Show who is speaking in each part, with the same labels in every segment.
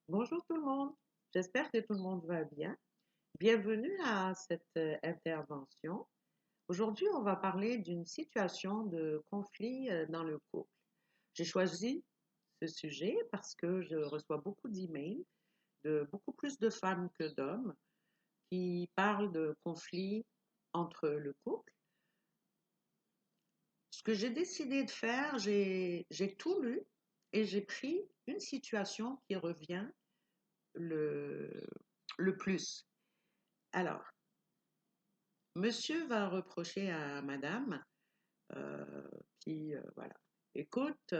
Speaker 1: Bonjour tout le monde, j'espère que tout le monde va bien. Bienvenue à cette intervention. Aujourd'hui, on va parler d'une situation de conflit dans le couple. J'ai choisi ce sujet parce que je reçois beaucoup d'emails de beaucoup plus de femmes que d'hommes qui parlent de conflits entre le couple. Ce que j'ai décidé de faire, j'ai tout lu et j'ai pris une situation qui revient le, le plus. Alors, monsieur va reprocher à madame, voilà. Écoute,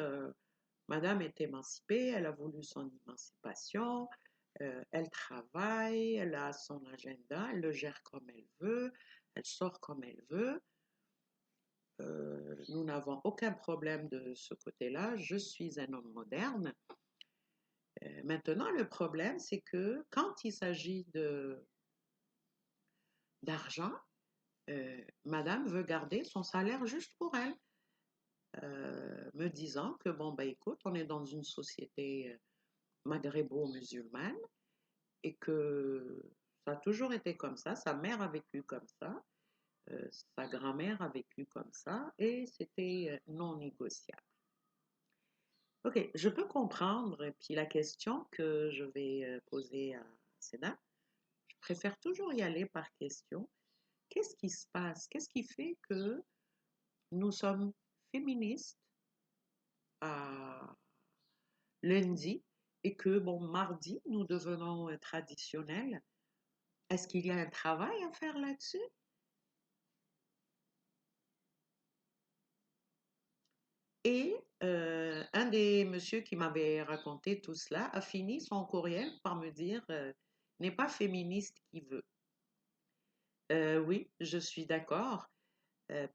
Speaker 1: madame est émancipée, elle a voulu son émancipation, elle travaille, elle a son agenda, elle le gère comme elle veut, elle sort comme elle veut. Nous n'avons aucun problème de ce côté-là. Je suis un homme moderne. Maintenant, le problème, c'est que quand il s'agit d'argent, madame veut garder son salaire juste pour elle. Me disant que, bon, ben écoute, on est dans une société maghrébo-musulmane et que ça a toujours été comme ça. Sa mère a vécu comme ça, sa grand-mère a vécu comme ça et c'était non négociable. Ok, je peux comprendre. Et puis la question que je vais poser à Sénat, je préfère toujours y aller par question. Qu'est-ce qui se passe? Qu'est-ce qui fait que nous sommes féministes à lundi et que, bon, mardi, nous devenons traditionnels. Est-ce qu'il y a un travail à faire là-dessus? Et un des messieurs qui m'avait raconté tout cela a fini son courriel par me dire n'est pas féministe qui veut. Oui, je suis d'accord.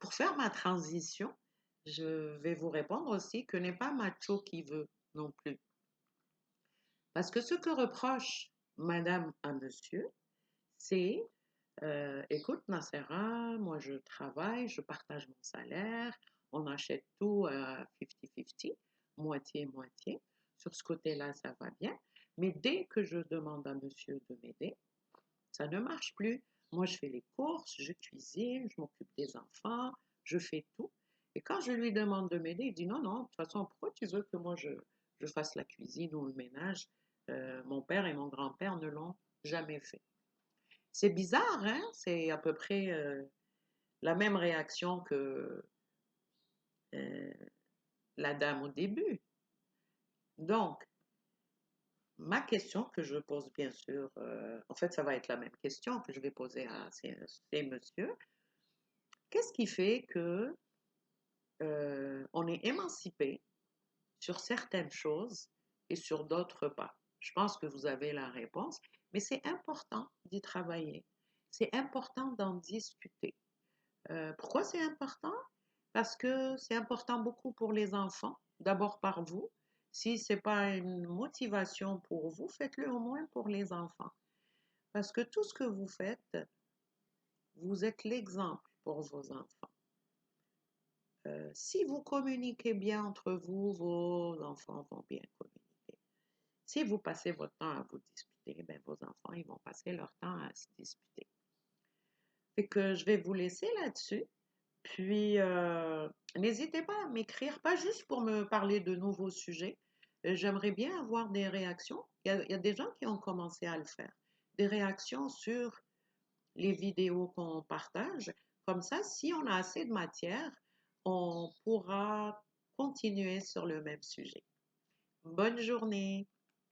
Speaker 1: Pour faire ma transition, je vais vous répondre aussi que n'est pas macho qui veut non plus. Parce que ce que reproche madame à monsieur, c'est écoute, Nassera, moi je travaille, je partage mon salaire, on achète tout à 50-50, moitié-moitié. Sur ce côté-là, ça va bien. Mais dès que je demande à monsieur de m'aider, ça ne marche plus. Moi, je fais les courses, je cuisine, je m'occupe des enfants, je fais tout. Et quand je lui demande de m'aider, il dit non, non, de toute façon, pourquoi tu veux que je fasse la cuisine ou le ménage? Mon père et mon grand-père ne l'ont jamais fait. C'est bizarre, hein? C'est à peu près la même réaction que euh, la dame au début. Donc, ma question que je pose bien sûr, en fait, ça va être la même question que je vais poser à ces messieurs. Qu'est-ce qui fait que on est émancipé sur certaines choses et sur d'autres pas? Je pense que vous avez la réponse, mais c'est important d'y travailler. C'est important d'en discuter. Pourquoi c'est important? Parce que c'est important beaucoup pour les enfants, d'abord par vous. Si ce n'est pas une motivation pour vous, faites-le au moins pour les enfants. Parce que tout ce que vous faites, vous êtes l'exemple pour vos enfants. Si vous communiquez bien entre vous, vos enfants vont bien communiquer. Si vous passez votre temps à vous disputer, ben, vos enfants, ils vont passer leur temps à se disputer. Fait que je vais vous laisser là-dessus. Puis, n'hésitez pas à m'écrire, pas juste pour me parler de nouveaux sujets. J'aimerais bien avoir des réactions. Il y a des gens qui ont commencé à le faire. Des réactions sur les vidéos qu'on partage. Comme ça, si on a assez de matière, on pourra continuer sur le même sujet. Bonne journée.